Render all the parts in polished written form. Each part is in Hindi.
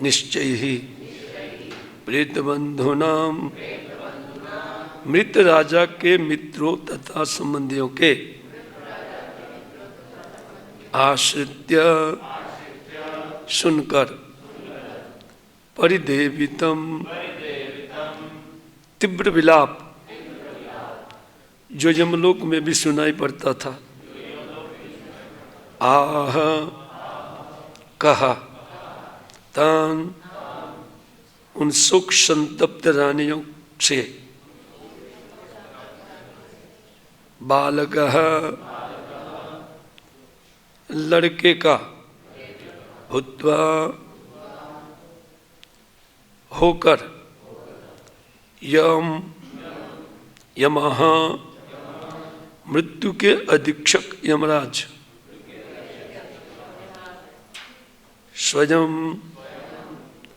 निश्चय ही प्रेत बंधुनाम मृत राजा के मित्रों तथा संबंधियों के आश्रित्य सुनकर परिदेवितम तीव्र विलाप जो यमलोक में भी सुनाई पड़ता था, आह कहा तान उन सुख संतप्त रानियों से, बालकः लड़के का, भूत्वा होकर, यम यमः मृत्यु के अधीक्षक यमराज,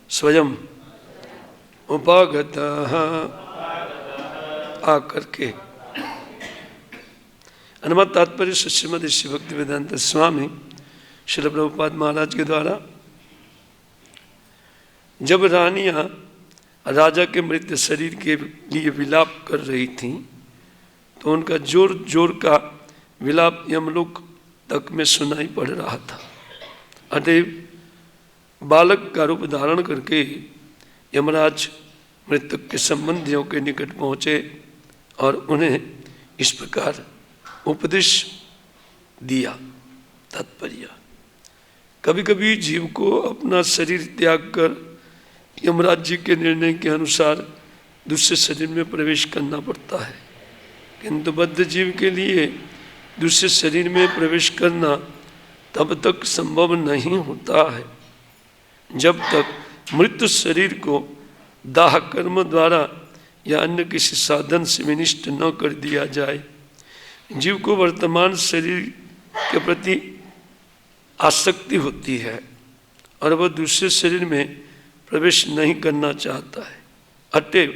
स्वयं उपागतः आकर के। अनुमत तात्पर्य श्रीमद् श्री भक्तिवेदांत स्वामी श्रील प्रभुपाद महाराज के द्वारा जब रानियां राजा के मृत शरीर के लिए विलाप कर रही थीं, तो उनका जोर जोर का विलाप यमलोक तक में सुनाई पड़ रहा था। अतएव बालक का रूप धारण करके यमराज मृतक के संबंधियों के निकट पहुँचे और उन्हें इस प्रकार उपदेश दिया। तात्पर्य, कभी कभी जीव को अपना शरीर त्याग कर यमराज जी के निर्णय के अनुसार दूसरे शरीर में प्रवेश करना पड़ता है, किंतु बद्ध जीव के लिए दूसरे शरीर में प्रवेश करना तब तक संभव नहीं होता है जब तक मृत शरीर को दाह कर्म द्वारा या अन्य किसी साधन से विनिष्ट न कर दिया जाए। जीव को वर्तमान शरीर के प्रति आसक्ति होती है और वह दूसरे शरीर में प्रवेश नहीं करना चाहता है। अतएव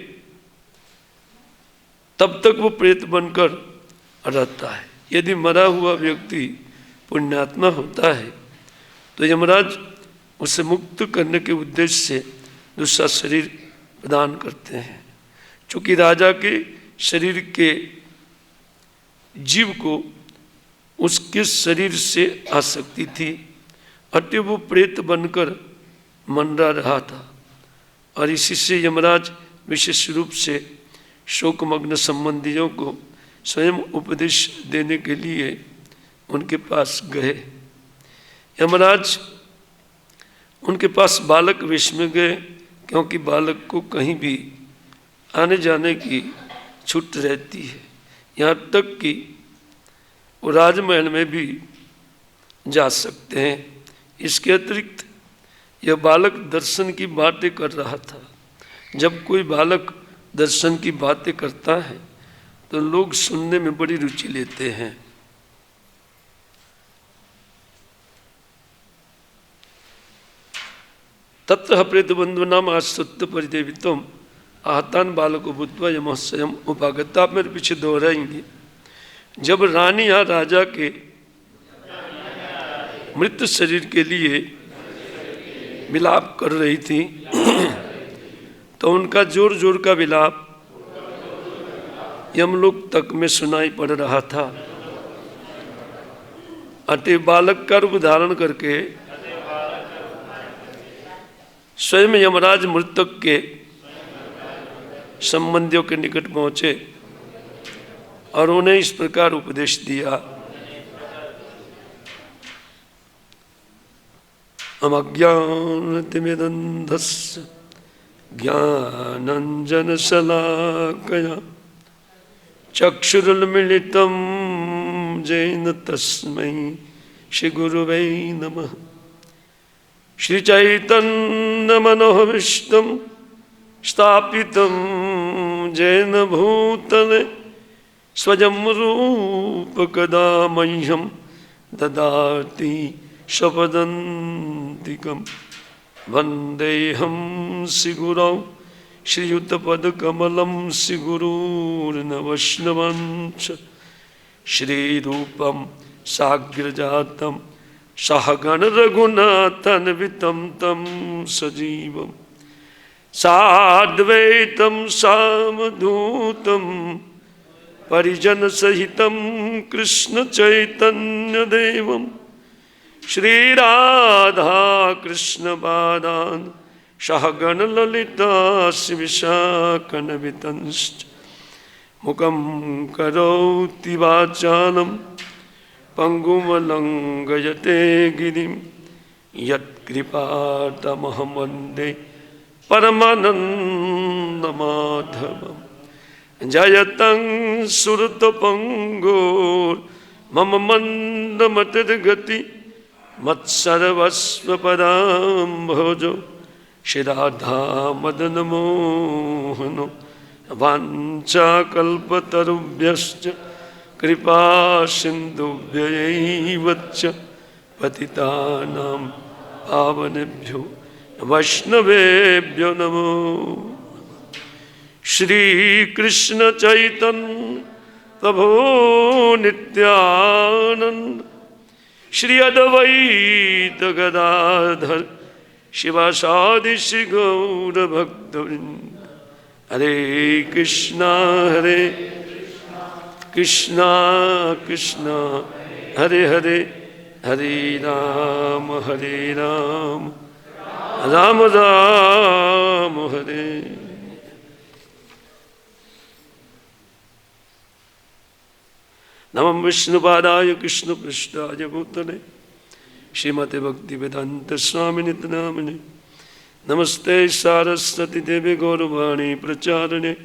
तब तक वो प्रेत बनकर रहता है। यदि मरा हुआ व्यक्ति पुण्यात्मा होता है तो यमराज उसे मुक्त करने के उद्देश्य से दूसरा शरीर प्रदान करते हैं। चूँकि राजा के शरीर के जीव को उसके शरीर से आसक्ति थी, अतः वो प्रेत बनकर मंडरा रहा था और इसी से यमराज विशेष रूप से शोकमग्न संबंधियों को स्वयं उपदेश देने के लिए उनके पास गए। यमराज उनके पास बालक वेश में गए, क्योंकि बालक को कहीं भी आने जाने की छूट रहती है, यहाँ तक कि वो राजमहल में भी जा सकते हैं। इसके अतिरिक्त यह बालक दर्शन की बातें कर रहा था। जब कोई बालक दर्शन की बातें करता है तो लोग सुनने में बड़ी रुचि लेते हैं। तत्र प्रेतबंधुनाम आश्रित्य परिदेवितम आहतान बालको भूत्वा यमः स्वयं उपागता। आप मेरे पीछे दोहराएंगे। जब रानियां राजा के मृत शरीर के लिए विलाप कर रही थी तो उनका जोर जोर का विलाप यमलोक तक में सुनाई पड़ रहा था। अतः बालक का रूप धारण करके स्वयं यमराज मृतक के संबंधियों के निकट पहुँचे और उन्हें इस प्रकार उपदेश दिया। अमज्ञानतिमिरन्धस्य ज्ञानाञ्जनशलाकया चक्षुरुन्मीलितं येन तस्मै श्रीगुरुवे नमः। श्रीचैतन्यमनोभीष्टं स्थापितं येन भूतले स्वयं रूप कदा मह्यं ददाति स्वपदान्तिकं। वन्देऽहं श्रीगुरौ श्रीयुतपदकमलं श्रीगुरून् वैष्णवांश्च श्रीरूपं साग्रजातं सहगण रघुनाथान्वितं तं सजीवं साद्वैतं सावधूतं परिजनसहितं कृष्णचैतन्यदेवं श्रीराधाकृष्णपादान् सहगणललिता श्रीविशाखान्वितंश्च मुखं करोति वाचालं पंगुमलंघयते गिरिं यत्कृपातमहं वन्दे परमानन्दमाधवम् जयतं सुरतपङ्गोर्मम मन्दमतिर्गति मत्सर्वस्वपदाम्भोजो श्रीराधामदनमोहनो वाञ्छाकल्पतरुभ्यश्च कृपा सिन्धुभ्यैव च पतितानां पावनेभ्यो वैष्णवेभ्यो नमो। श्री कृष्ण चैतन्य प्रभो नित्यानंद श्री अद्वैत गदाधर शिवासादि श्री गौर भक्तवृंद। हरे कृष्णा कृष्णा हरे हरे हरे राम राम राम हरे। नमः विष्णुपादाय कृष्णपृष्ठाय भूतले श्रीमते भक्तिवेदांत स्वामिनिति नामिने नमस्ते सारस्वती देवी गौरवाणी प्रचारिणे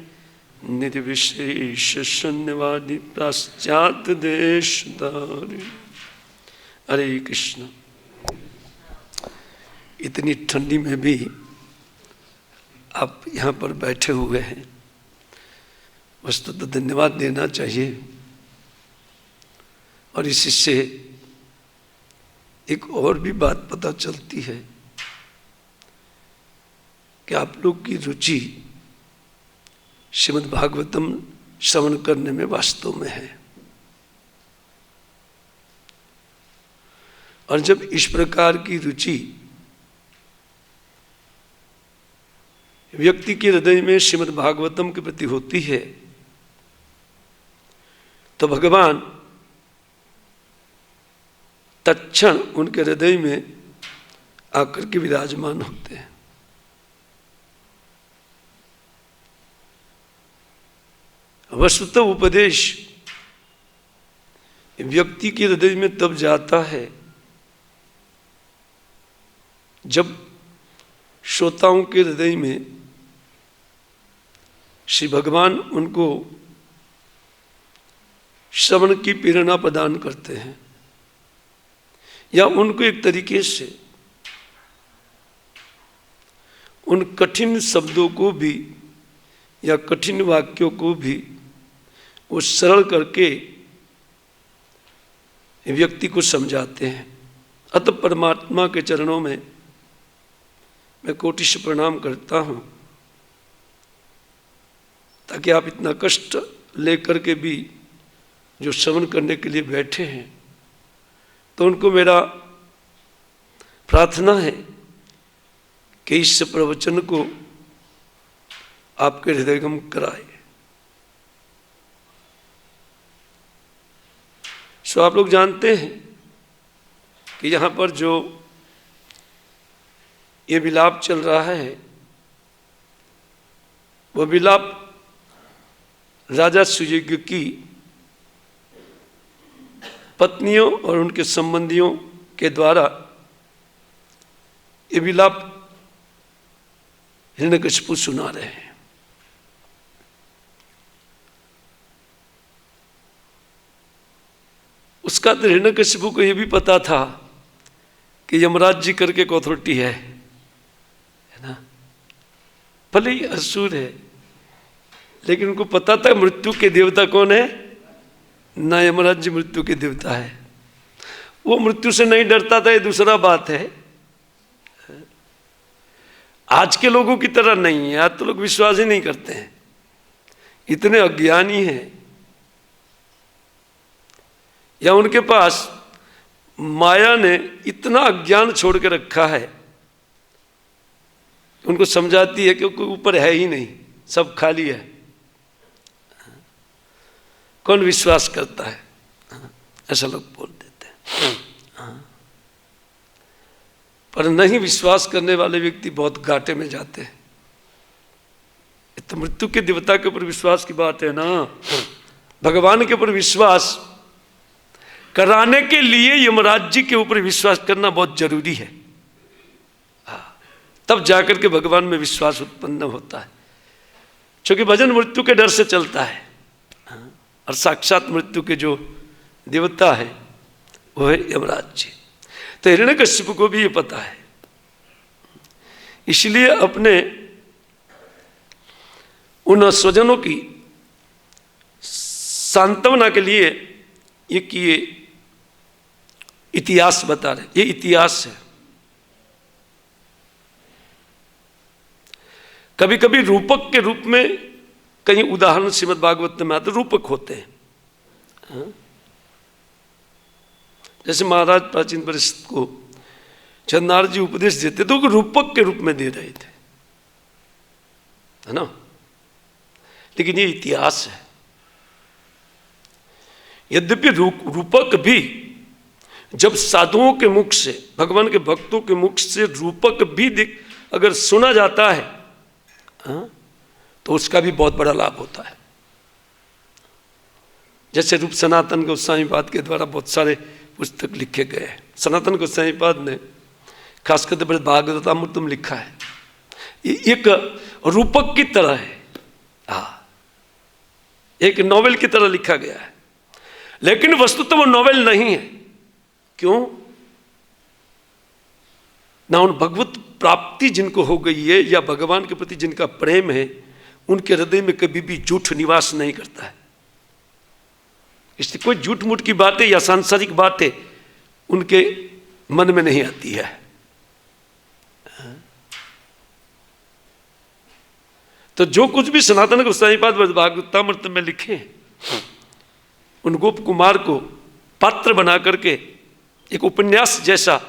निधि विशेष शून्यवादी पाश्चात्य देशधारी। हरे कृष्ण। इतनी ठंडी में भी आप यहाँ पर बैठे हुए हैं, वस्तुतः धन्यवाद देना चाहिए। और इसी से एक और भी बात पता चलती है कि आप लोग की रुचि श्रीमद् भागवतम श्रवण करने में वास्तव में है। और जब इस प्रकार की रुचि व्यक्ति के हृदय में श्रीमद् भागवतम के प्रति होती है तो भगवान तत्क्षण उनके हृदय में आकर के विराजमान होते हैं। वस्तुतः उपदेश व्यक्ति के हृदय में तब जाता है जब श्रोताओं के हृदय में श्री भगवान उनको श्रवण की प्रेरणा प्रदान करते हैं या उनको एक तरीके से उन कठिन शब्दों को भी या कठिन वाक्यों को भी वो सरल करके व्यक्ति को समझाते हैं। अतः परमात्मा के चरणों में मैं कोटि से प्रणाम करता हूँ ताकि आप इतना कष्ट लेकर के भी जो श्रवण करने के लिए बैठे हैं तो उनको मेरा प्रार्थना है कि इस प्रवचन को आपके हृदयगम कराए। सो आप लोग जानते हैं कि यहाँ पर जो ये विलाप चल रहा है वो विलाप राजा सुयोग्य की पत्नियों और उनके संबंधियों के द्वारा ये विलाप हिरण्यकशिपु सुना रहे हैं। उसका तो हिरण्यकशिपु को ये भी पता था कि यमराज जी करके कौथोटी है ना, भले ही असुर है लेकिन उनको पता था मृत्यु के देवता कौन है, ना यमराज जी मृत्यु के देवता है। वो मृत्यु से नहीं डरता था, ये दूसरा बात है। आज के लोगों की तरह नहीं है, आज तो लोग विश्वास ही नहीं करते हैं, इतने अज्ञानी हैं या उनके पास माया ने इतना अज्ञान छोड़ के रखा है, उनको समझाती है कि कोई ऊपर है ही नहीं, सब खाली है, कौन विश्वास करता है, ऐसा लोग बोल देते हैं। पर नहीं विश्वास करने वाले व्यक्ति बहुत घाटे में जाते हैं। तो मृत्यु के देवता के ऊपर विश्वास की बात है ना, भगवान के ऊपर विश्वास कराने के लिए यमराज जी के ऊपर विश्वास करना बहुत जरूरी है, तब जाकर के भगवान में विश्वास उत्पन्न होता है। क्योंकि भजन मृत्यु के डर से चलता है, और साक्षात मृत्यु के जो देवता है वो है यमराज जी। तो हिरण्यकश्यप को भी ये पता है, इसलिए अपने उन स्वजनों की सांत्वना के लिए ये इतिहास बता रहे। ये इतिहास है। कभी कभी रूपक के रूप में कई उदाहरण श्रीमद् भागवत में आते, रूपक होते हैं। जैसे महाराज प्राचीन परिषद को चंद्रार जी उपदेश देते तो रूपक के रूप में दे रहे थे, है ना। लेकिन ये इतिहास है। यद्यपि रूपक भी जब साधुओं के मुख से, भगवान के भक्तों के मुख से रूपक भी अगर सुना जाता है, तो उसका भी बहुत बड़ा लाभ होता है। जैसे रूप सनातन गोस्वामीपाद के द्वारा बहुत सारे पुस्तक लिखे गए हैं। सनातन गोस्वामीपाद ने खासकर बड़े भागवतामृतम लिखा है, एक रूपक की तरह है, एक नॉवेल की तरह लिखा गया है। लेकिन वस्तुतः वो नॉवेल नहीं है। क्यों? ना उन भगवत प्राप्ति जिनको हो गई है या भगवान के प्रति जिनका प्रेम है, उनके हृदय में कभी भी झूठ निवास नहीं करता है। इसलिए कोई झूठ मूठ की बातें या सांसारिक बातें उनके मन में नहीं आती है। तो जो कुछ भी सनातन गोस्वामीपाद भागवतामृत में लिखे, उन गोप कुमार को पात्र बना करके एक उपन्यास जैसा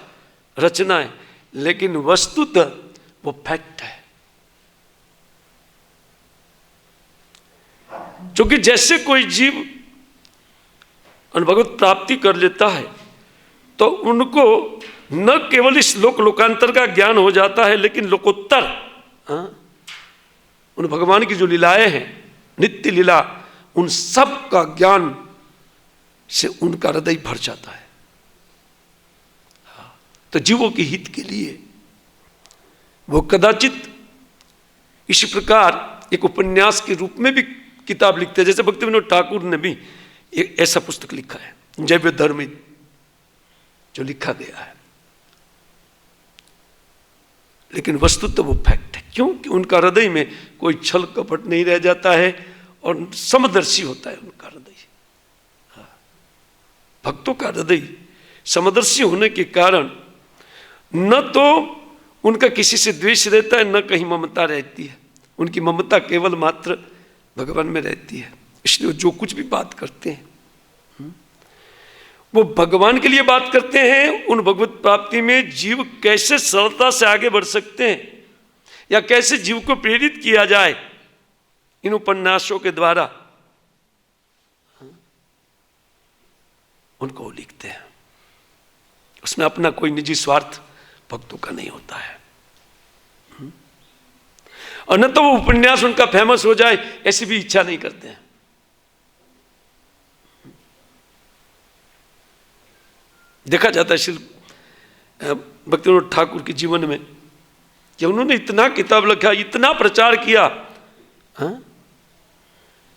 रचना है, लेकिन वस्तुतः वो फैक्ट है। क्योंकि जैसे कोई जीव भगवत प्राप्ति कर लेता है तो उनको न केवल इस लोकांतर का ज्ञान हो जाता है, लेकिन लोकोत्तर उन भगवान की जो लीलाएं हैं, नित्य लीला, उन सब का ज्ञान से उनका हृदय भर जाता है। तो जीवों के हित के लिए वो कदाचित इसी प्रकार एक उपन्यास के रूप में भी किताब लिखते हैं। जैसे भक्तिविनोद ठाकुर ने भी एक ऐसा पुस्तक लिखा है, जैव धर्म, जो लिखा गया है। लेकिन वस्तुतः वो फैक्ट है। क्यों? कि उनका हृदय में कोई छल कपट नहीं रह जाता है और समदर्शी होता है उनका हृदय। भक्तों का हृदय समदर्शी होने के कारण न तो उनका किसी से द्वेष रहता है, न कहीं ममता रहती है। उनकी ममता केवल मात्र भगवान में रहती है। इसलिए जो कुछ भी बात करते हैं वो भगवान के लिए बात करते हैं। उन भगवत प्राप्ति में जीव कैसे सरलता से आगे बढ़ सकते हैं या कैसे जीव को प्रेरित किया जाए, इन उपन्यासों के द्वारा उनको लिखते हैं। उसमें अपना कोई निजी स्वार्थ भक्तों का नहीं होता है। और न तो वो उपन्यास उनका फेमस हो जाए, ऐसी भी इच्छा नहीं करते हैं। देखा जाता है श्री भक्तिविनोद ठाकुर के जीवन में कि उन्होंने इतना किताब लिखा, इतना प्रचार किया,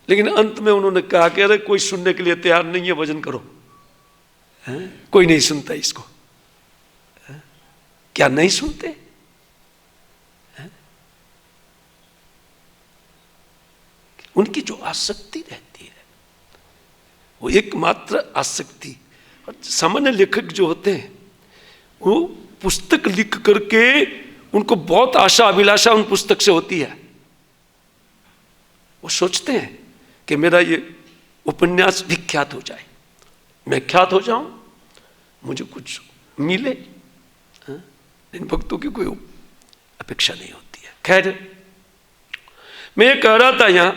लेकिन अंत में उन्होंने कहा कि अरे कोई सुनने के लिए तैयार नहीं है, भजन करो। कोई नहीं सुनता इसको। क्या नहीं सुनते? उनकी जो आसक्ति रहती है वो एकमात्र आसक्ति। और सामान्य लेखक जो होते हैं वो पुस्तक लिख करके उनको बहुत आशा अभिलाषा उन पुस्तक से होती है। वो सोचते हैं कि मेरा ये उपन्यास विख्यात हो जाए, मैं ख्यात हो जाऊं, मुझे कुछ मिले, इन भक्तों की कोई अपेक्षा नहीं होती है। खैर, मैं ये कह रहा था यहाँ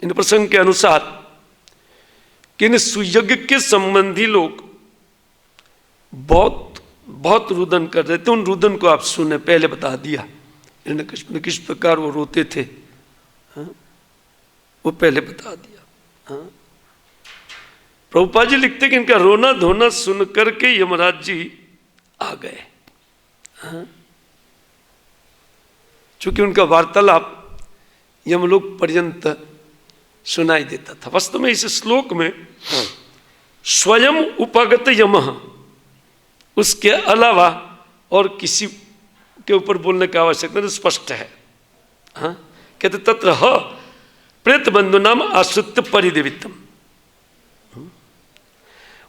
इन प्रसंग के अनुसार कि इन सुयज्ञ के संबंधी लोग बहुत बहुत रुदन कर रहे थे। उन रुदन को आप सुने, पहले बता दिया इन्होंने किस प्रकार वो रोते थे, वो पहले बता दिया। प्रभुपाद जी लिखते कि इनका रोना धोना सुन करके यमराज जी आ गए, चूंकि उनका वार्तालाप यमलोक पर्यंत सुनाई देता था। वास्तव में इस श्लोक में स्वयं उपागत यमः, उसके अलावा और किसी के ऊपर बोलने की आवश्यकता नहीं, स्पष्ट है। कहते तत्र ह प्रेत बंधु नाम आश्रित परिदेवितम।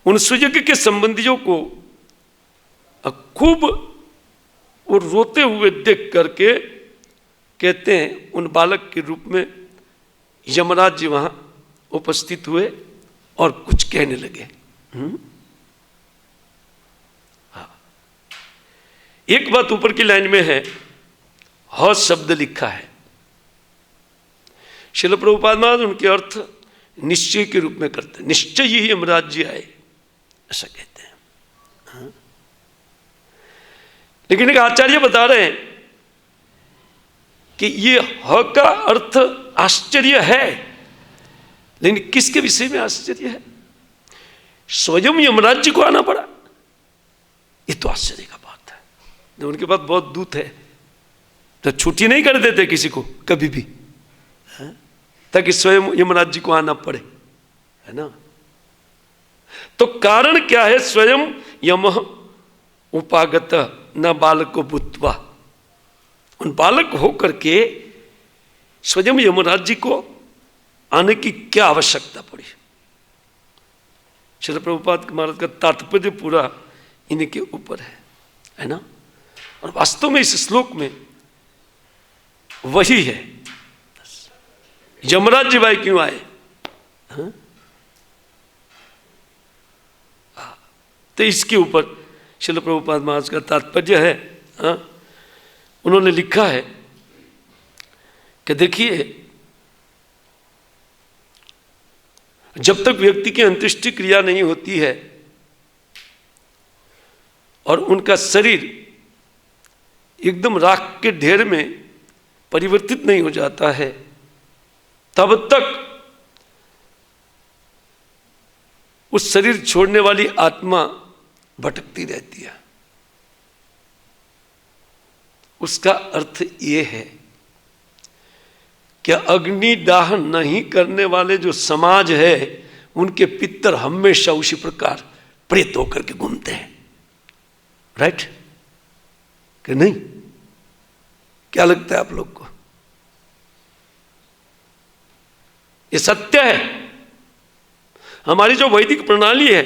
उन सुयज्ञ के संबंधियों को खूब वो रोते हुए देख करके कहते हैं उन बालक के रूप में यमराज जी वहां उपस्थित हुए और कुछ कहने लगे। एक बात ऊपर की लाइन में है, ह शब्द लिखा है। श्रील प्रभुपाद महाराज उनके अर्थ निश्चय के रूप में करते हैं, निश्चय ही यमराज जी आए, ऐसा कहते हैं। लेकिन एक आचार्य बता रहे हैं कि ये ह का अर्थ आश्चर्य है, लेकिन किसके विषय में आश्चर्य है? स्वयं यमराज जी को आना पड़ा, ये तो आश्चर्य का बात है। उनके पास बहुत दूत है, तो छुट्टी नहीं कर देते किसी को कभी भी, ताकि स्वयं यमराज जी को आना पड़े, है ना। तो कारण क्या है? स्वयं यमः उपागत न बालको भूत्वा, उन बालक होकर के स्वयं यमराज जी को आने की क्या आवश्यकता पड़ी? श्रील प्रभुपाद महाराज का तात्पर्य पूरा इनके ऊपर है ना। और वास्तव में इस श्लोक में वही है, यमराज जी भाई क्यों आए? तो इसके ऊपर श्रील प्रभुपाद महाराज का तात्पर्य है। उन्होंने लिखा है कि देखिए, जब तक व्यक्ति की अंत्येष्टि क्रिया नहीं होती है और उनका शरीर एकदम राख के ढेर में परिवर्तित नहीं हो जाता है, तब तक उस शरीर छोड़ने वाली आत्मा भटकती रहती है। उसका अर्थ ये है कि अग्निदाह नहीं करने वाले जो समाज है, उनके पितर हमेशा उसी प्रकार प्रेत होकर के घूमते हैं। राइट कि नहीं? क्या लगता है आप लोग को? ये सत्य है। हमारी जो वैदिक प्रणाली है,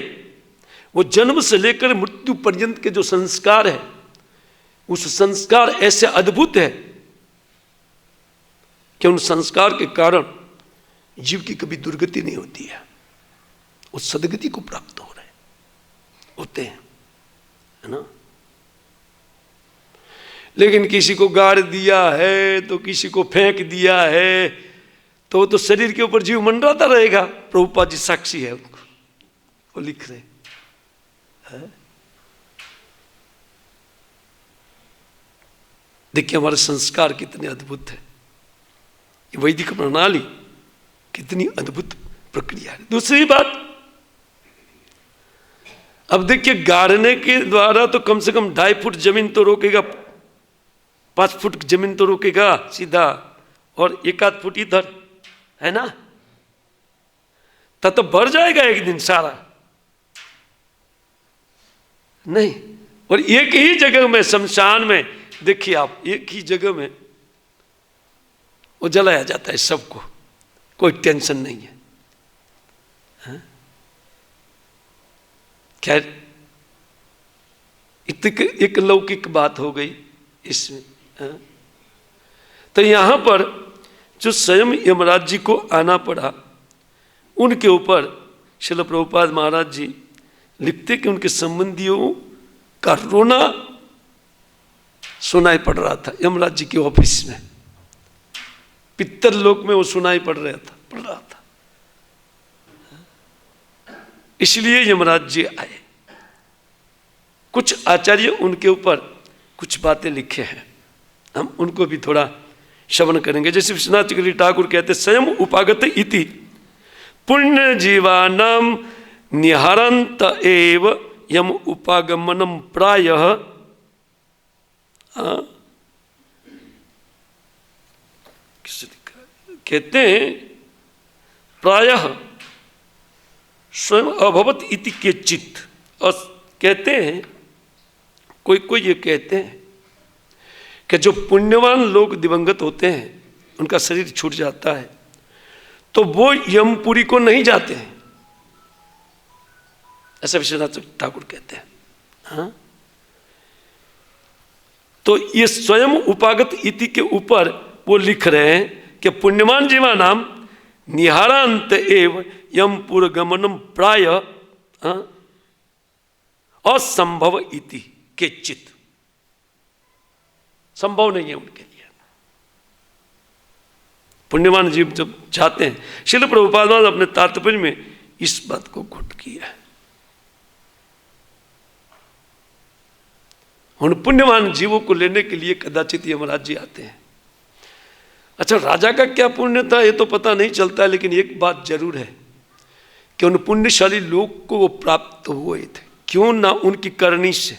वो जन्म से लेकर मृत्यु पर्यंत के जो संस्कार है, उस संस्कार ऐसे अद्भुत है कि उन संस्कार के कारण जीव की कभी दुर्गति नहीं होती है, वो सदगति को प्राप्त हो रहे होते हैं, है ना। लेकिन किसी को गाड़ दिया है तो किसी को फेंक दिया है, तो वो तो शरीर के ऊपर जीव मंडराता रहेगा। प्रभुपाद जी साक्षी है उनको, वो लिख रहे हैं। देखिए हमारे संस्कार कितने अद्भुत है, वैदिक प्रणाली कितनी अद्भुत प्रक्रिया है। दूसरी बात, अब देखिए गाड़ने के द्वारा तो कम से कम 2.5 फुट जमीन तो रोकेगा, 5 फुट जमीन तो रोकेगा सीधा, और 1-8 फुट इधर, है ना। तब तो भर जाएगा एक दिन सारा, नहीं। और एक ही जगह में, शमशान में, देखिए आप, एक ही जगह में वो जलाया जाता है सबको, कोई टेंशन नहीं है। खैर, एक लौकिक बात हो गई इसमें। तो यहां पर जो स्वयं यमराज जी को आना पड़ा, उनके ऊपर श्रील प्रभुपाद महाराज जी लिखते कि उनके संबंधियों का रोना सुनाई पड़ रहा था यमराज जी के ऑफिस में, पितर लोक में वो सुनाई पड़ रहा था। इसलिए यमराज जी आए। कुछ आचार्य उनके ऊपर कुछ बातें लिखे हैं, हम उनको भी थोड़ा श्रवण करेंगे। जैसे विश्वनाथ चक्रवर्ती ठाकुर कहते स्वयं उपागत इति पुण्य जीवानाम निहारंत एव यम उपागमनम प्रायः कहते हैं प्रायः स्वयं अभवत इति के चित्त। और कहते हैं कोई कोई ये कहते हैं कि जो पुण्यवान लोग दिवंगत होते हैं उनका शरीर छूट जाता है तो वो यमपुरी को नहीं जाते हैं, ऐसा विश्वनाथ ठाकुर कहते हैं। हाँ, तो ये स्वयं उपागत इति के ऊपर वो लिख रहे हैं कि पुण्यवान जीवा नाम निहारांत एव यमपुर गमनम प्राय असंभव इति के चित, संभव नहीं है उनके लिए। पुण्यवान जीव जब जाते हैं, श्रील प्रभुपाद अपने तात्पर्य में इस बात को कोट किया है। उन पुण्यवान जीवों को लेने के लिए कदाचित यमराज जी आते हैं। अच्छा, राजा का क्या पुण्य था ये तो पता नहीं चलता, लेकिन एक बात जरूर है कि उन पुण्यशाली लोग को वो प्राप्त हुए थे, क्यों ना उनकी करनी से।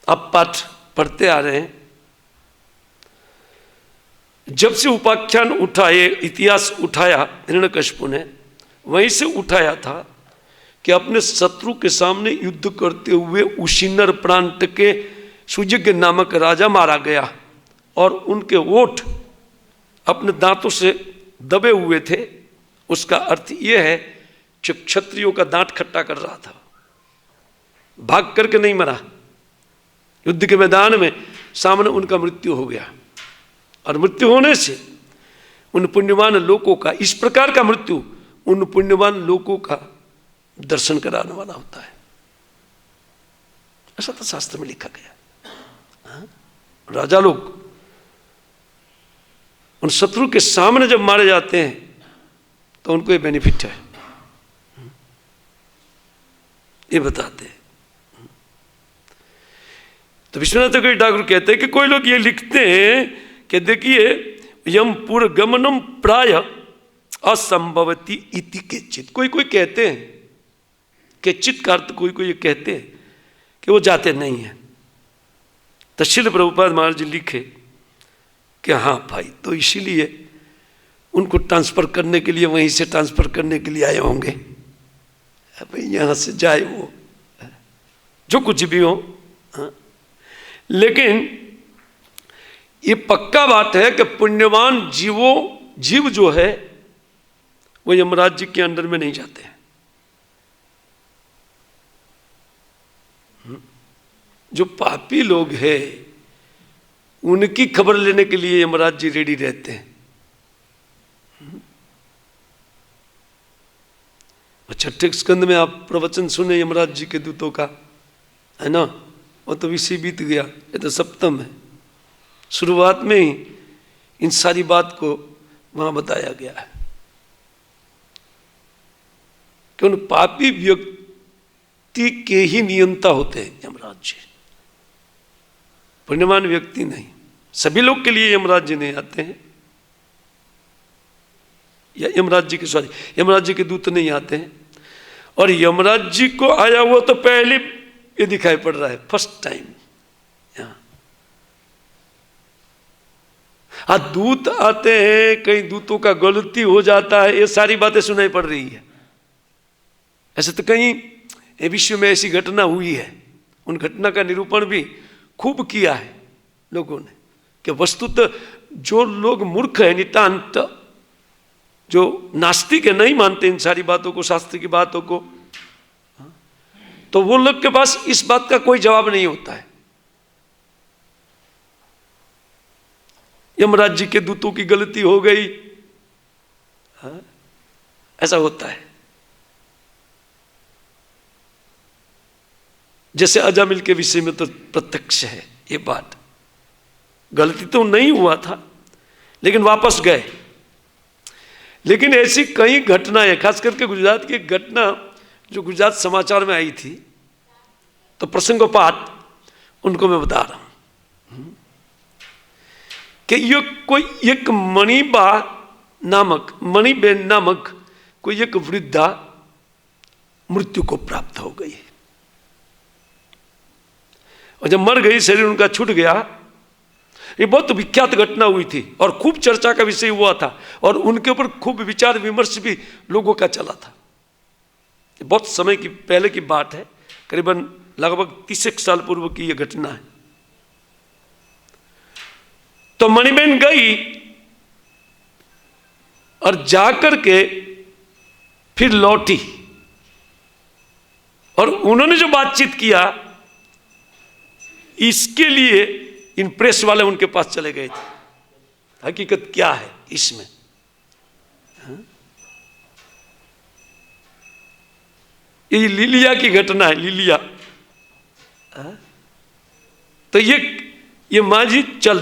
अब पाठ पढ़ते आ रहे हैं, जब से उपाख्यान उठाए, इतिहास उठाया हिरण्यकशिपु ने, वहीं से उठाया था कि अपने शत्रु के सामने युद्ध करते हुए उशिनर प्रांत के सुजज्ञ नामक राजा मारा गया और उनके ओठ अपने दांतों से दबे हुए थे। उसका अर्थ यह है कि क्षत्रियों का दांत खट्टा कर रहा था, भाग करके नहीं मरा, युद्ध के मैदान में सामने उनका मृत्यु हो गया। और मृत्यु होने से उन पुण्यवान लोगों का, इस प्रकार का मृत्यु उन पुण्यवान लोगों का दर्शन कराने वाला होता है, ऐसा तो शास्त्र में लिखा गया। राजा लोग उन शत्रु के सामने जब मारे जाते हैं तो उनको ये बेनिफिट है, ये बताते हैं। तो विश्वनाथ चक्रवर्ती ठाकुर कहते हैं कि कोई लोग ये लिखते हैं कि देखिए यमपुर गमनम प्राय असंभवती इति के चित। कोई कोई कहते हैं कि चित का अर्थ, कोई कोई ये कहते हैं कि वो जाते नहीं हैं। तो श्रील प्रभुपाद महाराज जी लिखे कि हाँ भाई, तो इसीलिए उनको ट्रांसफर करने के लिए, वहीं से ट्रांसफर करने के लिए आए होंगे, भाई यहाँ से जाए वो, जो कुछ भी हो। हाँ, लेकिन ये पक्का बात है कि पुण्यवान जीव जो है वो यमराज जी के अंडर में नहीं जाते हैं। जो पापी लोग हैं उनकी खबर लेने के लिए यमराज जी रेडी रहते हैं। छठे स्कंद में आप प्रवचन सुने यमराज जी के दूतों का, है ना, वो तो विषय बीत गया, ये तो सप्तम है। शुरुआत में ही इन सारी बात को वहां बताया गया है कि उन पापी व्यक्ति के ही नियंता होते हैं यमराज जी, पुण्यवान व्यक्ति नहीं। सभी लोग के लिए यमराज जी नहीं आते हैं, या यमराज जी के, सॉरी, यमराज जी के दूत नहीं आते हैं। और यमराज जी को आया हुआ तो पहले ये दिखाई पड़ रहा है, फर्स्ट टाइम। हाँ, दूत आते हैं, कई दूतों का गलती हो जाता है, ये सारी बातें सुनाई पड़ रही है। ऐसे तो कहीं विश्व में ऐसी घटना हुई है, उन घटना का निरूपण भी खूब किया है लोगों ने, कि वस्तुतः जो लोग मूर्ख है, नितांत जो नास्तिक है, नहीं मानते इन सारी बातों को, शास्त्र की बातों को, तो वो लोग के पास इस बात का कोई जवाब नहीं होता है। यमराज जी के दूतों की गलती हो गई, ऐसा होता है। जैसे अजामिल के विषय में तो प्रत्यक्ष है ये बात, गलती तो नहीं हुआ था लेकिन वापस गए। लेकिन ऐसी कई घटनाएं, खास करके गुजरात की एक घटना जो गुजरात समाचार में आई थी, तो प्रसंगोपात उनको मैं बता रहा हूं कि ये कोई एक मणिबेन नामक कोई एक वृद्धा मृत्यु को प्राप्त हो गई, और जब मर गई, शरीर उनका छूट गया। ये बहुत विख्यात घटना हुई थी और खूब चर्चा का विषय हुआ था, और उनके ऊपर खूब विचार विमर्श भी लोगों का चला था। बहुत समय की पहले की बात है, करीबन लगभग 30 साल पूर्व की यह घटना है। तो मणिबेन गई और जाकर के फिर लौटी, और उन्होंने जो बातचीत किया, इसके लिए इन प्रेस वाले उनके पास चले गए थे। हकीकत क्या है इसमें? ये लिलिया की घटना है, लिलिया। तो ये माँ जी चल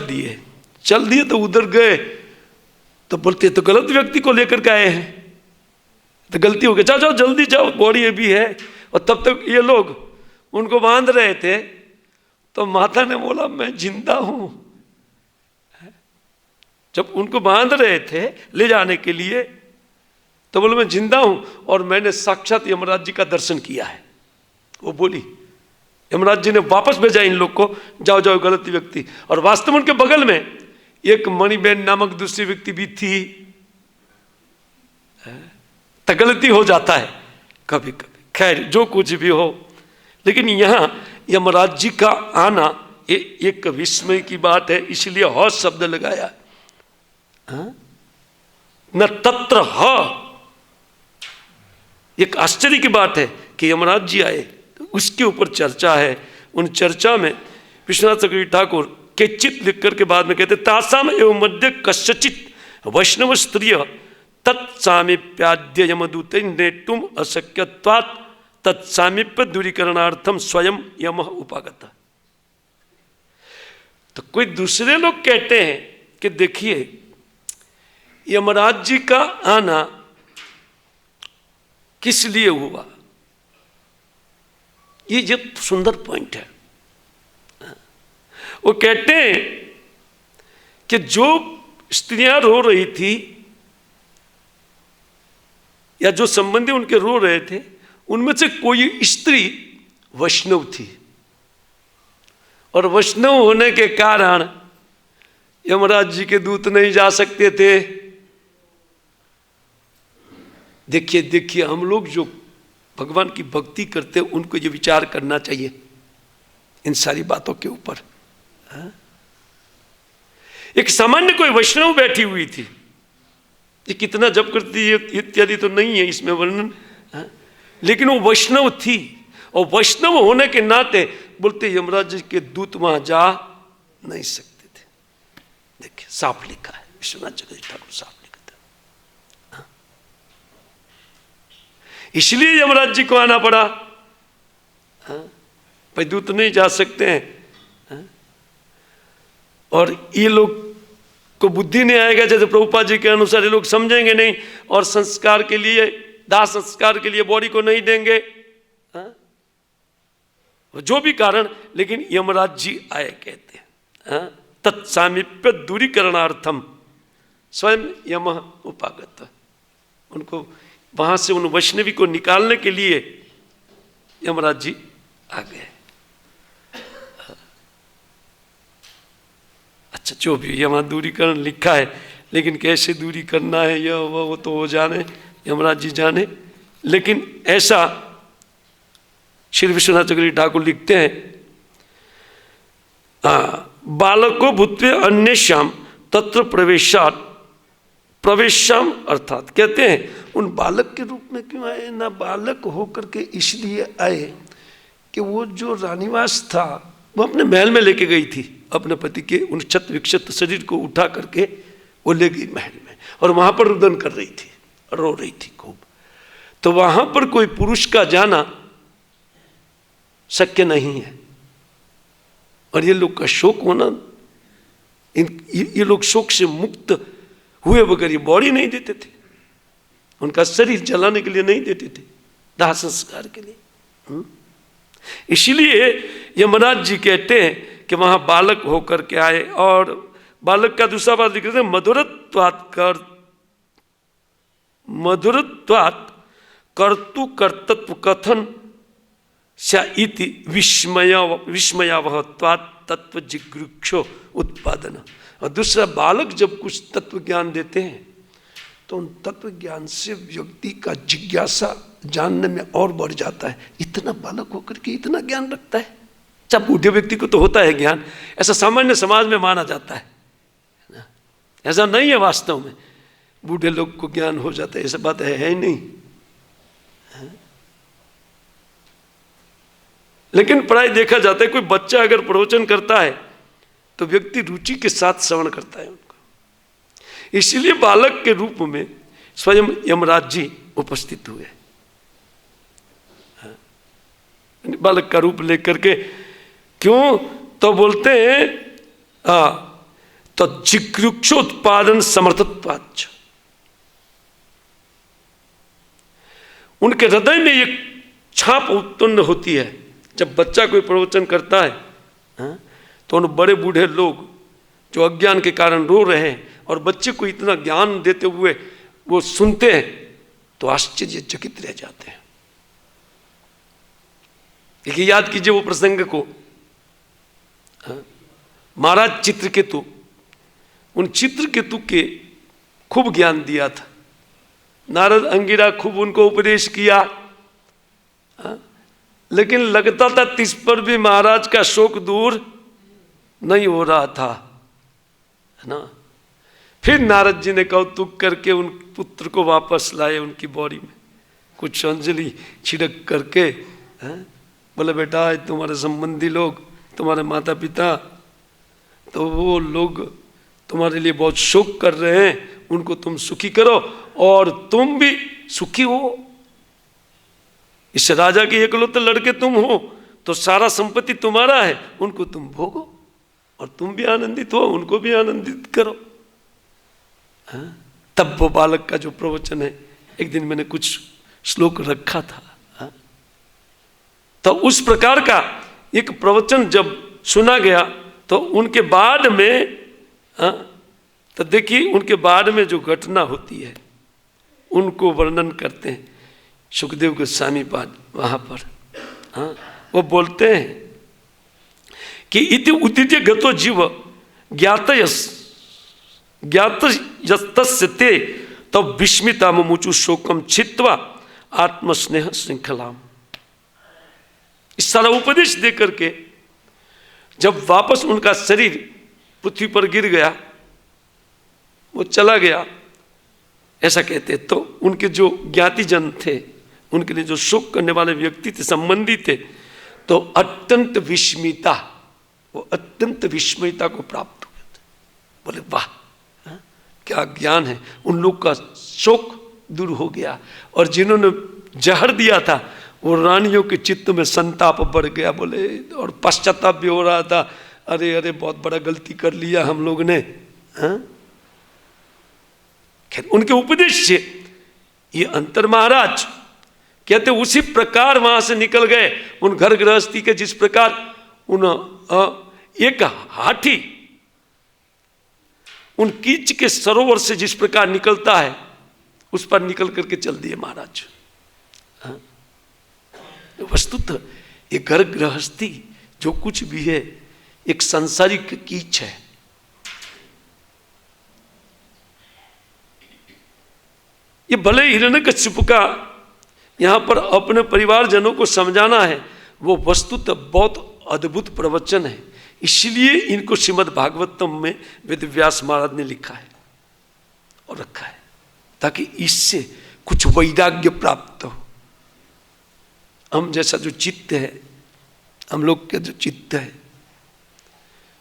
दिए तो उधर गए, तो बोलते तो गलत व्यक्ति को लेकर के आए हैं, तो गलती हो गई, जाओ जल्दी जाओ, बॉडी भी है। और तब तक ये लोग उनको बांध रहे थे, तो माता ने बोला मैं जिंदा हूं। जब उनको बांध रहे थे ले जाने के लिए, तो बोले मैं जिंदा हूं और मैंने साक्षात यमराज जी का दर्शन किया है। वो बोली, यमराज जी ने वापस भेजा इन लोग को, जाओ गलत व्यक्ति। और वास्तव में उनके बगल में एक मणिबेन नामक दूसरी व्यक्ति भी थी। तो गलती हो जाता है कभी कभी, खैर जो कुछ भी हो। लेकिन यहां यमराज जी का आना ये एक विस्मय की बात है, इसलिए ह शब्द लगाया। न तत्र ह, एक आश्चर्य की बात है कि यमराज जी आए, तो उसके ऊपर चर्चा है। उन चर्चा में विश्वनाथ चक्रवर्ती ठाकुर के चित लिख करके बाद में कहते, तासाम एवं मध्य कस्यचित वैष्णव स्त्रिय तत्सामीप्याद्य यमदूत नेतुम अशक्यत्वात् तत्सामीप्य दूरीकरणार्थम स्वयं यम उपागत। तो कोई दूसरे लोग कहते हैं कि देखिए यमराज जी का आना किस लिए हुआ, ये सुंदर पॉइंट है। वो कहते हैं कि जो स्त्रियां रो रही थी या जो संबंधी उनके रो रहे थे, उनमें से कोई स्त्री वैष्णव थी, और वैष्णव होने के कारण यमराज जी के दूत नहीं जा सकते थे। देखिए हम लोग जो भगवान की भक्ति करते हैं उनको ये विचार करना चाहिए इन सारी बातों के ऊपर। एक सामान्य कोई वैष्णव बैठी हुई थी, ये कितना जप करती है इत्यादि तो नहीं है इसमें वर्णन, लेकिन वो वैष्णव थी, और वैष्णव होने के नाते बोलते यमराज जी के दूत वहां जा नहीं सकते थे। देखिए साफ लिखा है, विश्वनाथ चक्रवर्ती ठाकुर साफ लिखा था। इसलिए यमराज जी को आना पड़ा। भाई दूत नहीं जा सकते हैं, और ये लोग को बुद्धि नहीं आएगा, जैसे प्रभुपाद जी के अनुसार ये लोग समझेंगे नहीं, और संस्कार के लिए, दाह संस्कार के लिए बॉडी को नहीं देंगे, जो भी कारण। लेकिन यमराज जी आए, कहते हैं तत्सामीप्य दूरीकरणार्थम स्वयं यम उपागत। उनको वहां से उन वैष्णवी को निकालने के लिए यमराज जी आ गए। अच्छा जो भी यहाँ दूरीकरण लिखा है, लेकिन कैसे दूरी करना है यह वो तो वो जाने, यमराज जी जाने। लेकिन ऐसा श्री विश्वनाथ चक्रवर्ती ठाकुर लिखते हैं, बालको भूत्वे अन्य श्याम तत्र प्रवेशाम अर्थात, कहते हैं उन बालक के रूप में क्यों आए, ना बालक होकर के इसलिए आए कि वो जो रानीवास था वो अपने महल में लेके गई थी, अपने पति के उन क्षत विक्षत शरीर को उठा करके वो ले गई महल में, और वहां पर रुदन कर रही थी, रो रही थी खूब। तो वहां पर कोई पुरुष का जाना शक्य नहीं है। और ये लोग का शोक होना, ये लोग शोक से मुक्त हुए बगैर ये बॉडी नहीं देते थे, उनका शरीर जलाने के लिए नहीं देते थे, दाह संस्कार के लिए। इसीलिए यमराज जी कहते हैं कि वहां बालक होकर के आए। और बालक का दूसरा बात लिख रहे थे, मधुरत्वात् कर्तु कर्तत्व कथन इति विस्मयावहत्वात् तत्व जिगृक्षो उत्पादन। और दूसरा, बालक जब कुछ तत्व ज्ञान देते हैं तो उन तत्व ज्ञान से व्यक्ति का जिज्ञासा जानने में और बढ़ जाता है। इतना बालक होकर के इतना ज्ञान रखता है। जब बूढ़े व्यक्ति को तो होता है ज्ञान, ऐसा सामान्य समाज में माना जाता है, ऐसा नहीं है वास्तव में। बूढ़े लोग को ज्ञान हो जाता है, ऐसा बात है ही नहीं। लेकिन प्राय देखा जाता है कोई बच्चा अगर प्रवचन करता है तो व्यक्ति रुचि के साथ श्रवण करता है उनको। इसलिए बालक के रूप में स्वयं यमराज जी उपस्थित हुए, बालक का रूप लेकर के। क्यों? तो बोलते हैं तो जिगृक्षोत्पादन समर्थत्वाच्च, उनके हृदय में एक छाप उत्पन्न होती है। जब बच्चा कोई प्रवचन करता है तो उन बड़े बूढ़े लोग जो अज्ञान के कारण रो रहे हैं और बच्चे को इतना ज्ञान देते हुए वो सुनते हैं तो आश्चर्यचकित रह जाते हैं। देखिए, याद कीजिए वो प्रसंग को, महाराज चित्रकेतु, उन चित्रकेतु के खूब ज्ञान दिया था। नारद अंगिरा खूब उनको उपदेश किया, लेकिन लगता था तिस पर भी महाराज का शोक दूर नहीं हो रहा था, है ना। फिर नारद जी ने कौतुक करके उन पुत्र को वापस लाए उनकी बॉडी में, कुछ अंजलि छिड़क करके, बोले बेटा तुम्हारे संबंधी लोग, तुम्हारे माता पिता, तो वो लोग तुम्हारे लिए बहुत शोक कर रहे हैं, उनको तुम सुखी करो और तुम भी सुखी हो। इस राजा के एकलौते लड़के तुम हो तो सारा संपत्ति तुम्हारा है, उनको तुम भोगो और तुम भी आनंदित हो, उनको भी आनंदित करो। तब वो बालक का जो प्रवचन है, एक दिन मैंने कुछ श्लोक रखा था, तो उस प्रकार का एक प्रवचन जब सुना गया तो उनके बाद में, तो देखिए उनके बाद में जो घटना होती है उनको वर्णन करते हैं सुखदेव गोस्वामी पाद वहाँ पर। वो बोलते हैं कि इति उदित्य गतो जीव ज्ञातयस्तस्य ते तब विस्मिता मुमुचु शोकम छित्वा आत्मस्नेह श्रृंखलाम। इस सारा उपदेश दे करके जब वापस उनका शरीर पृथ्वी पर गिर गया, वो चला गया, ऐसा कहते, तो उनके जो ज्ञातिजन थे, उनके लिए जो शोक करने वाले व्यक्ति थे, संबंधी थे, तो अत्यंत विस्मिता, वो अत्यंत विस्मयता को प्राप्त हुए थे। बोले वाह क्या ज्ञान है, उन लोग का शोक दूर हो गया। और जिन्होंने जहर दिया था वो रानियों के चित्त में संताप बढ़ गया, बोले, और पश्चाताप भी हो रहा था, अरे अरे बहुत बड़ा गलती कर लिया हम लोग ने। खैर उनके उपदेश से ये अंतर महाराज कहते उसी प्रकार वहां से निकल गए उन घर गृहस्थी के, जिस प्रकार उन एक हाथी उन कीच के सरोवर से जिस प्रकार निकलता है उस पर निकल करके चल दिए महाराज। वस्तुतः ये घर गृहस्थी जो कुछ भी है एक सांसारिक कीच है। ये भले हिरण्यकश्यप का यहाँ पर अपने परिवारजनों को समझाना है, वो वस्तुतः बहुत अद्भुत प्रवचन है। इसलिए इनको श्रीमद् भागवतम में वेदव्यास महाराज ने लिखा है और रखा है, ताकि इससे कुछ वैराग्य प्राप्त हो। हम जैसा जो चित्त है, हम लोग का जो चित्त है,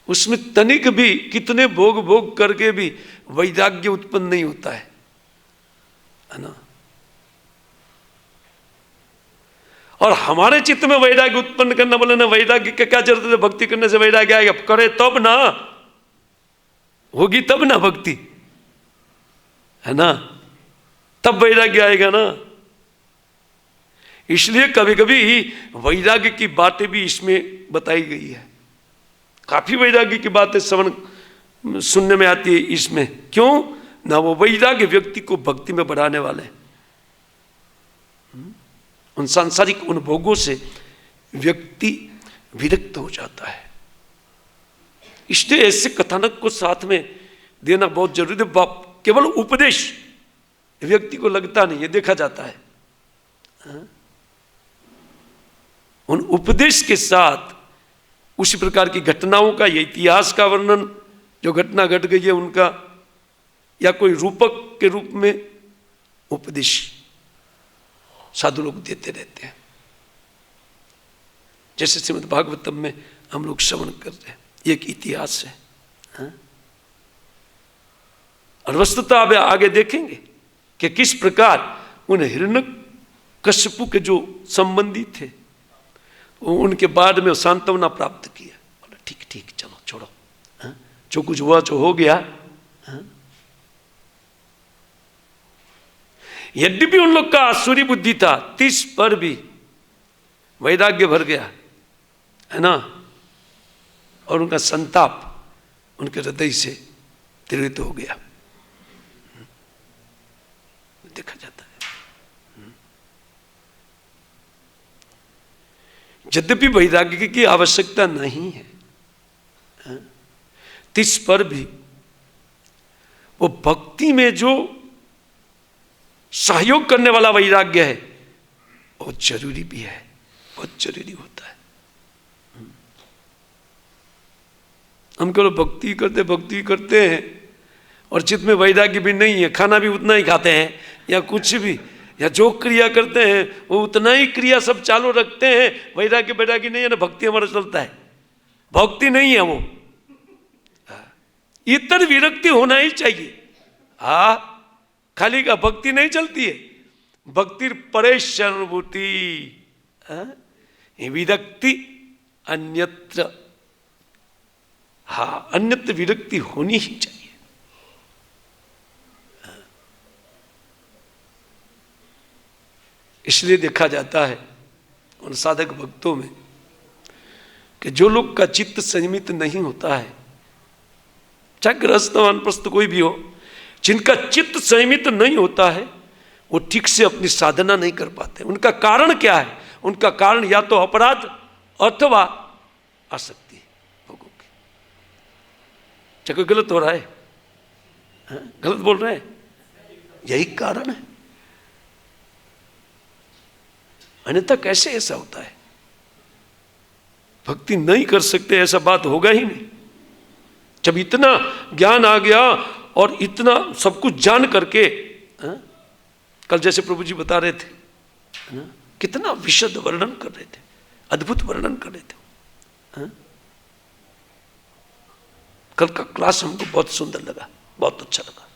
उसमें तनिक भी कितने भोग भोग करके भी वैराग्य उत्पन्न नहीं होता है ना। और हमारे चित्त में वैराग्य उत्पन्न करना बोले ना, वैराग्य की क्या जरूरत है? भक्ति करने से वैराग्य आएगा? करे तब ना, होगी तब ना भक्ति, है ना, तब वैराग्य आएगा ना। इसलिए कभी कभी वैराग्य की बातें भी इसमें बताई गई है। काफी वैराग्य की बातें श्रवण सुनने में आती है इसमें। क्यों ना? वो वैराग्य व्यक्ति को भक्ति में बढ़ाने वाले हैं। उन सांसारिक उन भोगों से व्यक्ति विरक्त हो जाता है। इसलिए ऐसे कथानक को साथ में देना बहुत जरूरी है। केवल उपदेश व्यक्ति को लगता नहीं है, देखा जाता है। उन उपदेश के साथ उसी प्रकार की घटनाओं का, ये इतिहास का वर्णन, जो घटना घट गई है उनका, या कोई रूपक के रूप में उपदेश साधु लोग देते रहते हैं। जैसे श्रीमद् भागवतम में हम लोग श्रवण कर रहे हैं, एक इतिहास है, हाँ? और वस्तुतः आप आगे देखेंगे कि किस प्रकार उन हिरण्यकश्यपु के जो संबंधी थे, उनके बाद में सांत्वना प्राप्त किया। बोला ठीक ठीक चलो छोड़ो, हाँ? जो कुछ हुआ जो हो गया। हाँ? यद्यपि उन लोग का आसुरी बुद्धि था, 30 पर भी वैराग्य भर गया, है ना, और उनका संताप उनके हृदय से तिरोहित हो गया, देखा जाता है। यद्यपि वैराग्य की आवश्यकता नहीं है, 30 पर भी वो भक्ति में जो सहयोग करने वाला वैराग्य है, बहुत जरूरी भी है, बहुत जरूरी होता है। हम केवल भक्ति करते हैं और चित्त में वैराग्य भी नहीं है, खाना भी उतना ही खाते हैं या कुछ भी, या जो क्रिया करते हैं वो उतना ही क्रिया सब चालू रखते हैं, वैराग्य नहीं है ना, भक्ति हमारा चलता है, भक्ति नहीं है वो। इतर विरक्ति होना ही चाहिए। हाँ, खाली का भक्ति नहीं चलती है, भक्ति परेशानुभूति, विरक्ति अन्यत्र, हाँ अन्यत्र विरक्ति होनी ही चाहिए। इसलिए देखा जाता है उन साधक भक्तों में कि जो लोग का चित्त संयमित नहीं होता है, चाहे गृहस्थ वानप्रस्थ कोई भी हो, जिनका चित्त संयमित नहीं होता है, वो ठीक से अपनी साधना नहीं कर पाते। उनका कारण क्या है? उनका कारण या तो अपराध अथवा आसक्ति भोगों की। चाहे गलत हो रहा है, गलत बोल रहे हैं, यही कारण है, अन्यथा कैसे ऐसा होता है? भक्ति नहीं कर सकते, ऐसा बात होगा ही नहीं। जब इतना ज्ञान आ गया और इतना सब कुछ जान करके, कल जैसे प्रभु जी बता रहे थे ना, कितना विशद वर्णन कर रहे थे, अद्भुत वर्णन कर रहे थे। कल का क्लास हमको बहुत सुंदर लगा, बहुत अच्छा लगा।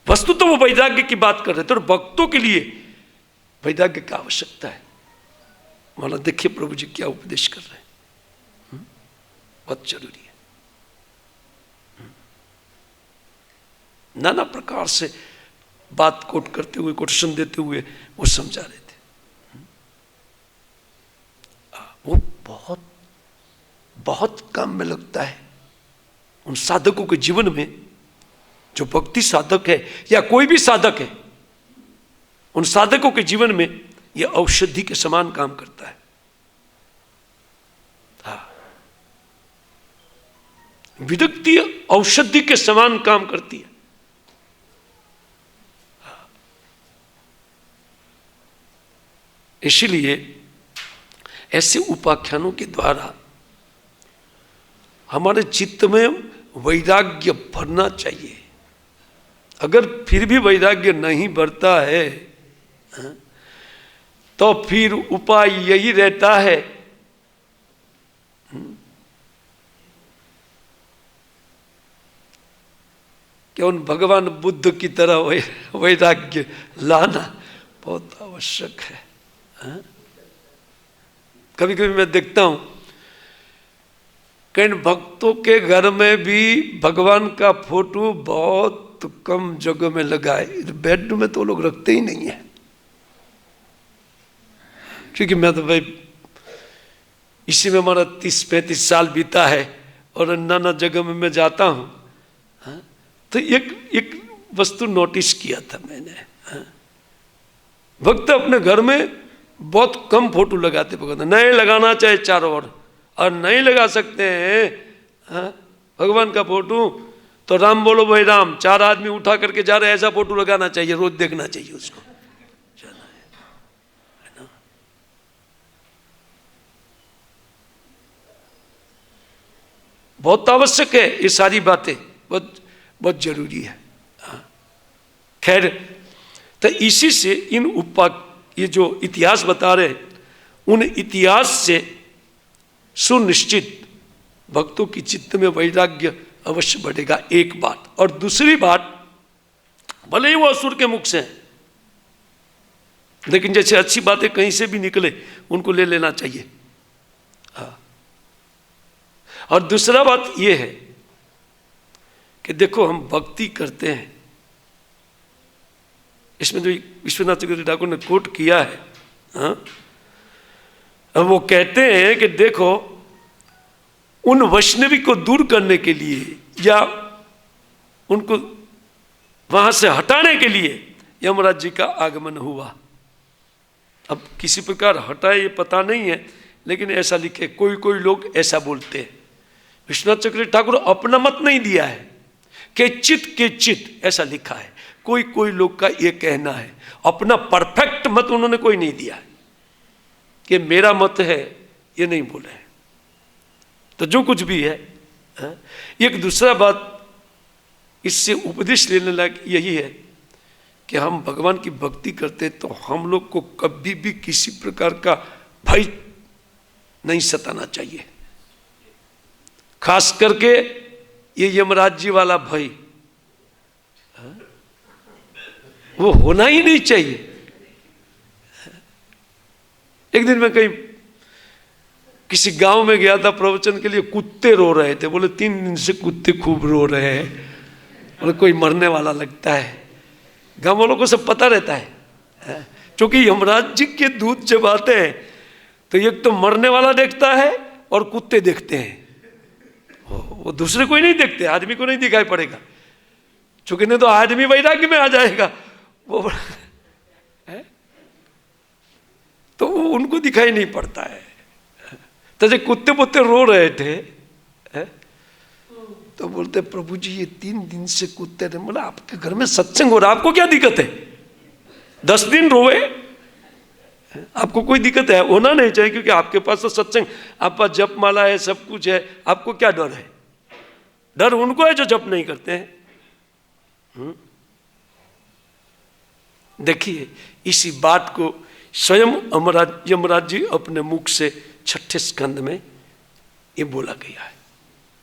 वस्तु तो वो वैराग्य की बात कर रहे थे, और भक्तों के लिए वैराग्य की आवश्यकता है। माना देखिए प्रभु जी क्या उपदेश कर रहे हैं, बहुत जरूरी है। नाना प्रकार से बात कोट करते हुए, कोटेशन देते हुए वो समझा रहे थे। वो बहुत बहुत काम में लगता है उन साधकों के जीवन में, जो भक्ति साधक है या कोई भी साधक है, उन साधकों के जीवन में यह औषधि के समान काम करता है। विरक्ति औषधि के समान काम करती है। इसलिए ऐसे उपाख्यानों के द्वारा हमारे चित्त में वैराग्य भरना चाहिए। अगर फिर भी वैराग्य नहीं बढ़ता है तो फिर उपाय यही रहता है कि उन भगवान बुद्ध की तरह वैराग्य लाना बहुत आवश्यक है। कभी कभी मैं देखता हूं कई भक्तों के घर में भी भगवान का फोटो बहुत कम जगह में लगा है, बेडरूम में तो लोग रखते ही नहीं है। क्योंकि मैं तो भाई इसी में हमारा 30-35 साल बीता है और नाना जगह में मैं जाता हूं। तो एक वस्तु नोटिस किया था मैंने, भक्त अपने घर में बहुत कम फोटो लगाते भगवान, नहीं लगाना चाहिए चारों ओर, और नहीं लगा सकते हैं भगवान का फोटो तो राम बोलो भाई राम, 4 आदमी उठा करके जा रहे ऐसा फोटो लगाना चाहिए, रोज देखना चाहिए उसको, है ना। बहुत आवश्यक है ये सारी बातें, बहुत बहुत जरूरी है। खैर, तो इसी से इन ये जो इतिहास बता रहे उन इतिहास से सुनिश्चित भक्तों की चित्त में वैराग्य अवश्य बढ़ेगा, एक बात। और दूसरी बात, भले ही वो असुर के मुख से हैं, लेकिन जैसे अच्छी बातें कहीं से भी निकले उनको ले लेना चाहिए। और दूसरा बात ये है कि देखो हम भक्ति करते हैं, इसमें जो विश्वनाथ चक्रवर्ती ठाकुर ने कोट किया है, अब वो कहते हैं कि देखो उन वैष्णवी को दूर करने के लिए या उनको वहां से हटाने के लिए यमराज जी का आगमन हुआ। अब किसी प्रकार हटाए ये पता नहीं है, लेकिन ऐसा लिखे, कोई कोई लोग ऐसा बोलते हैं। विश्वनाथ चक्रवर्ती ठाकुर अपना मत नहीं दिया है, के चित ऐसा लिखा है। कोई कोई लोग का ये कहना है, अपना परफेक्ट मत उन्होंने कोई नहीं दिया है कि मेरा मत है, ये नहीं बोले हैं। तो जो कुछ भी है, एक दूसरा बात इससे उपदेश लेने लायक यही है कि हम भगवान की भक्ति करते तो हम लोग को कभी भी किसी प्रकार का भय नहीं सताना चाहिए, खास करके ये यमराज जी वाला भय वो होना ही नहीं चाहिए। एक दिन मैं कहीं किसी गांव में गया था प्रवचन के लिए, कुत्ते रो रहे थे, बोले 3 दिन से कुत्ते खूब रो रहे हैं, बोले कोई मरने वाला लगता है। गांव वालों को सब पता रहता है, क्योंकि यमराज जी के दूत जब आते हैं तो एक तो मरने वाला देखता है और कुत्ते देखते हैं, वो दूसरे कोई नहीं देखते, आदमी को नहीं दिखाई पड़ेगा, क्योंकि नहीं तो आदमी वैराग्य में आ जाएगा वो है? तो उनको दिखाई नहीं पड़ता है। तो जब कुत्ते पुत्ते रो रहे थे है? तो बोलते प्रभु जी ये 3 दिन से कुत्ते ने, बोला आपके घर में सत्संग हो रहा, आपको क्या दिक्कत है? 10 दिन रोए, आपको कोई दिक्कत है? होना नहीं चाहिए, क्योंकि आपके पास तो सत्संग, आपके पास जप माला है, सब कुछ है, आपको क्या डर है? डर उनको है जो जप नहीं करते हैं। देखिए इसी बात को स्वयं यमराज जी अपने मुख से 6ठे स्कंद में ये बोला गया है।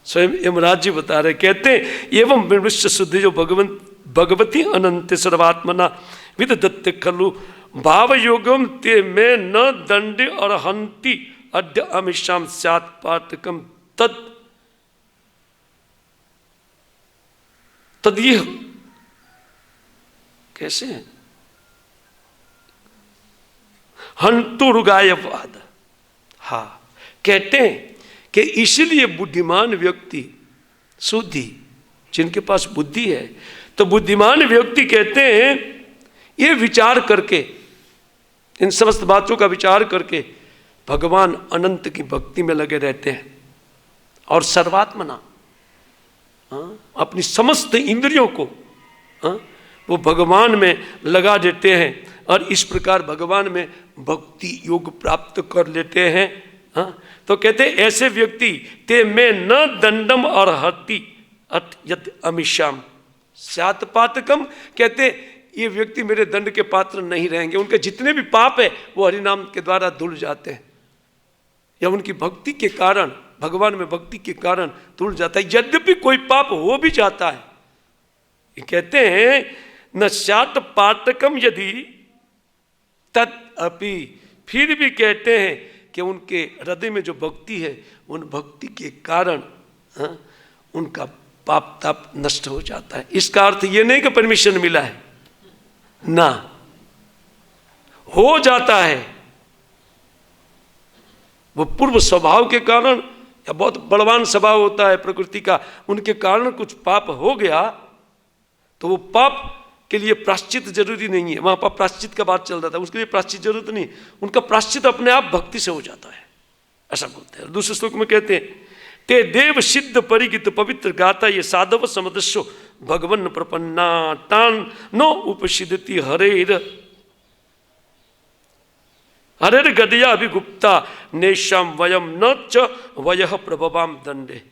स्वयं यमराज जी बता रहे, कहते हैं एवं विमृश्य शुद्धि जो भगवती अनंत सर्वात्मना विदधत्ते खलु भाव योगम ते में न दंडे और हंति अद्य अमिशाम स्यात् पातकम तदीह। कैसे है? हंतुर्गायवाद। हाँ, कहते हैं कि इसलिए बुद्धिमान व्यक्ति, शुद्धि जिनके पास बुद्धि है, तो बुद्धिमान व्यक्ति कहते हैं ये विचार करके, इन समस्त बातों का विचार करके भगवान अनंत की भक्ति में लगे रहते हैं और सर्वात्मना अपनी समस्त इंद्रियों को वो भगवान में लगा देते हैं और इस प्रकार भगवान में भक्ति योग प्राप्त कर लेते हैं। तो कहते हैं ऐसे व्यक्ति ते में न दंडम और हति यत अमिशाम स्यात् पातकम। कहते ये व्यक्ति मेरे दंड के पात्र नहीं रहेंगे, उनके जितने भी पाप है वो हरिनाम के द्वारा धुल जाते हैं, या उनकी भक्ति के कारण, भगवान में भक्ति के कारण धुल जाता है। यद्यपि कोई पाप हो भी जाता है कहते हैं न स्यात् पातकम यदि तदपि, फिर भी कहते हैं कि उनके हृदय में जो भक्ति है, उन भक्ति के कारण उनका पाप ताप नष्ट हो जाता है। इसका अर्थ ये नहीं कि परमिशन मिला है ना, हो जाता है। वो पूर्व स्वभाव के कारण या बहुत बलवान स्वभाव होता है प्रकृति का, उनके कारण कुछ पाप हो गया तो वो पाप के लिए प्राश्चित जरूरी नहीं है। वहां पर प्राश्चित का बात चल रहा था, उसके लिए प्राश्चित जरूरत नहीं, उनका प्राश्चित अपने आप भक्ति से हो जाता है, ऐसा बोलते हैं। दूसरे श्लोक में कहते हैं ते देव सिद्ध परिगित पवित्र गाता ये साधव समदस्यो भगवन प्रपन्ना तान नो उपसिद्धति हरेर हरेर गदया अभिगुप्ता नेशम वयम न च वयः प्रभवाम दंडे।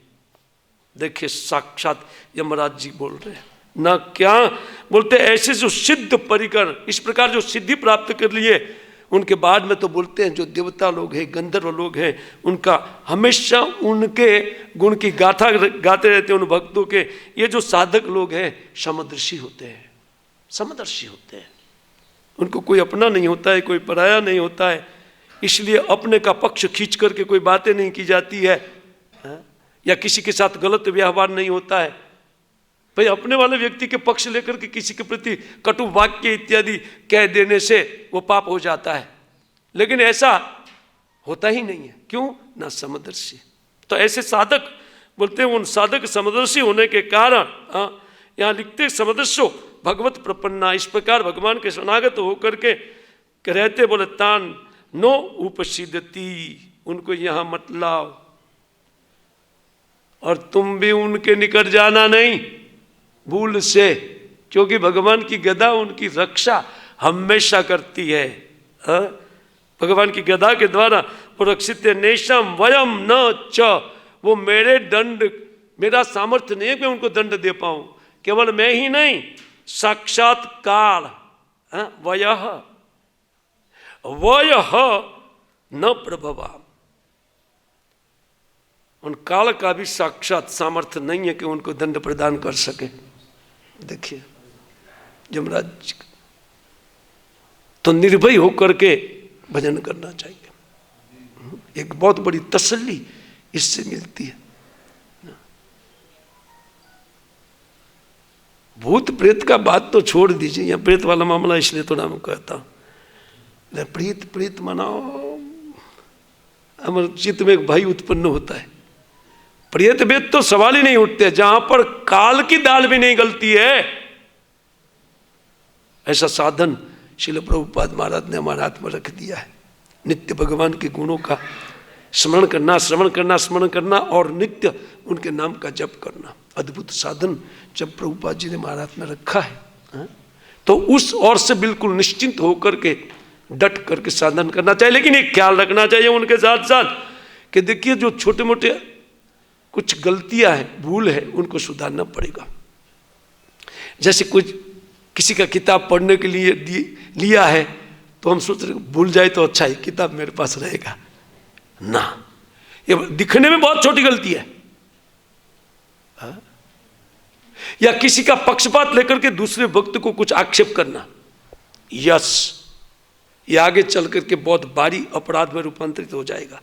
देखिए साक्षात यमराज जी बोल रहे हैं ना, क्या बोलते ऐसे जो सिद्ध परिकर, इस प्रकार जो सिद्धि प्राप्त कर लिए, उनके बाद में तो बोलते हैं जो देवता लोग हैं, गंधर्व लोग हैं, उनका हमेशा उनके गुण की गाथा गाते रहते हैं उन भक्तों के। ये जो साधक लोग हैं समदर्शी होते हैं, समदर्शी होते हैं, उनको कोई अपना नहीं होता है, कोई पराया नहीं होता है, इसलिए अपने का पक्ष खींच करके कोई बातें नहीं की जाती है, या किसी के साथ गलत व्यवहार नहीं होता है। भाई अपने वाले व्यक्ति के पक्ष लेकर के किसी के प्रति कटु वाक्य इत्यादि कह देने से वो पाप हो जाता है, लेकिन ऐसा होता ही नहीं है। क्यों? ना समदर्शी। तो ऐसे साधक बोलते हैं, उन साधक समदर्शी होने के कारण यहाँ लिखते समदर्शो भगवत प्रपन्ना, इस प्रकार भगवान के शरणागत होकर के रहते, बोले तान नो उपसिद्धति, उनको यहाँ मत लाओ और तुम भी उनके निकट जाना नहीं भूल से, क्योंकि भगवान की गदा उनकी रक्षा हमेशा करती है। भगवान की गदा के द्वारा वो रक्षित है। नेशम वयम न च, वो मेरे दंड, मेरा सामर्थ्य नहीं है कि उनको दंड दे पाऊं, केवल मैं ही नहीं, साक्षात्कार वयः वयः न प्रभवा, उन काल का भी साक्षात सामर्थ्य नहीं है कि उनको दंड प्रदान कर सके। देखिए यमराज तो निर्भय होकर के भजन करना चाहिए, एक बहुत बड़ी तसल्ली इससे मिलती है। भूत प्रेत का बात तो छोड़ दीजिए, यहाँ प्रेत वाला मामला इसलिए थोड़ा मैं कहता हूं, प्रेत प्रेत मनाओ, हमारे चित्त में एक भय उत्पन्न होता है। प्रेत वेद तो सवाल ही नहीं उठते, जहां पर काल की दाल भी नहीं गलती है, ऐसा साधन श्रील प्रभुपाद महाराज ने हमारे हाथ में रख दिया है। नित्य भगवान के गुणों का स्मरण करना, श्रवण करना, स्मरण करना और नित्य उनके नाम का जप करना, अद्भुत साधन जब प्रभुपाद जी ने हमारे हाथ में रखा है, तो उस ओर से बिल्कुल निश्चिंत होकर के डट करके साधन करना चाहिए। लेकिन एक ख्याल रखना चाहिए उनके साथ साथ कि देखिए जो छोटे मोटे कुछ गलतियां हैं, भूल है, उनको सुधारना पड़ेगा। जैसे कुछ किसी का किताब पढ़ने के लिए लिया है तो हम सोच रहे भूल जाए तो अच्छा है, किताब मेरे पास रहेगा ना, ये दिखने में बहुत छोटी गलती है। या किसी का पक्षपात लेकर के दूसरे भक्त को कुछ आक्षेप करना, यस, ये आगे चल करके बहुत भारी अपराध में रूपांतरित हो जाएगा।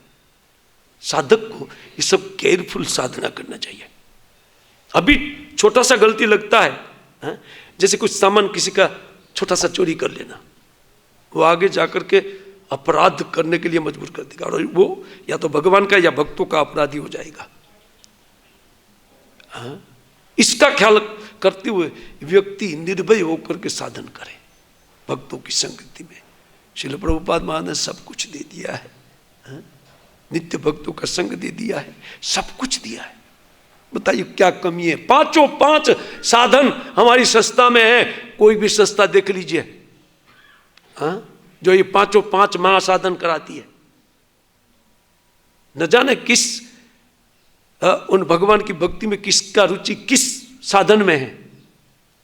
साधक को ये सब केयरफुल साधना करना चाहिए। अभी छोटा सा गलती लगता है, जैसे कुछ सामान किसी का छोटा सा चोरी कर लेना, वो आगे जाकर के अपराध करने के लिए मजबूर कर देगा, और वो या तो भगवान का या भक्तों का अपराधी हो जाएगा। इसका ख्याल करते हुए व्यक्ति निर्भय होकर के साधन करे भक्तों की संगति में। श्रील प्रभुपाद महाराज ने सब कुछ दे दिया है, नित्य भक्तों का संग दे दिया है, सब कुछ दिया है। बताइए क्या कमी है? पांचों पांच साधन हमारी संस्था में है, कोई भी संस्था देख लीजिए जो ये पांचों पांच महासाधन कराती है। न जाने किस उन भगवान की भक्ति में किसका रुचि किस साधन में है,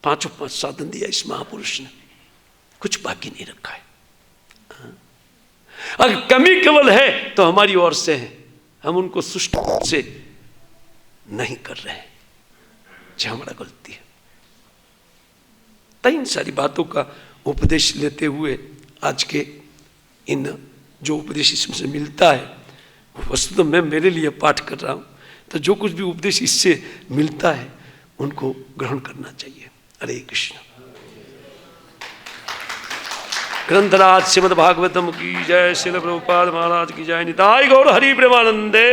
पांचों पांच साधन दिया इस महापुरुष ने, कुछ बाकी नहीं रखा है। अगर कमी केवल है तो हमारी ओर से है, हम उनको सुष्ट रूप से नहीं कर रहे हैं, जो हमारा गलती है। तो इन सारी बातों का उपदेश लेते हुए आज के इन जो उपदेश इसमें मिलता है, वस्तु तो मैं मेरे लिए पाठ कर रहा हूँ, तो जो कुछ भी उपदेश इससे मिलता है उनको ग्रहण करना चाहिए। हरे कृष्ण। ग्रंथराज श्रीमद् भागवतम की जय। श्रील प्रभुपाद महाराज की जय। निताई गौर हरि प्रेमानंदे।